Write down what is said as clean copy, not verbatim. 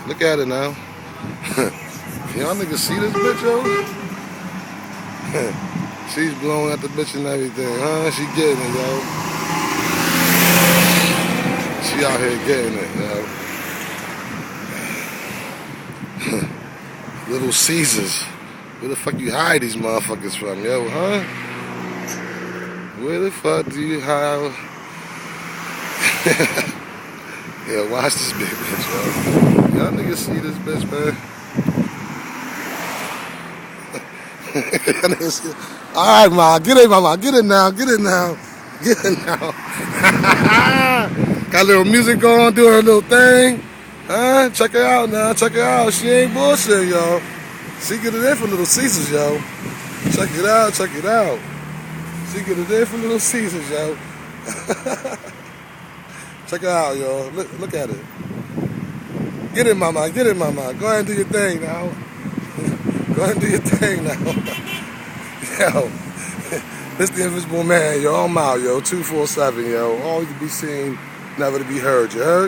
Look at it now. Can y'all niggas see this bitch, yo? She's blowing at the bitch and everything, huh? She getting it, yo. She out here getting it, yo. Little Caesars. Where the fuck you hide these motherfuckers from, yo, huh? Where the fuck do you hide? Yeah, watch this big bitch, yo. Y'all niggas see this bitch, man? Alright, ma, get it, mama. Get it now. Get it now. Get it now. Got a little music going, doing her little thing. Huh? Check her out now. Check her out. She ain't bullshit, yo. She get it in for Little Caesars, yo. Check it out. Check it out. She get it in for Little Caesars, yo. Check her out, yo. Look at it. Get it, mama. Get it, mama. Go ahead and do your thing now. Go ahead and do your thing now. Yo, this the Invisible Man, yo. I'm out, yo. 247, yo. All you can be seen, never to be heard. You heard?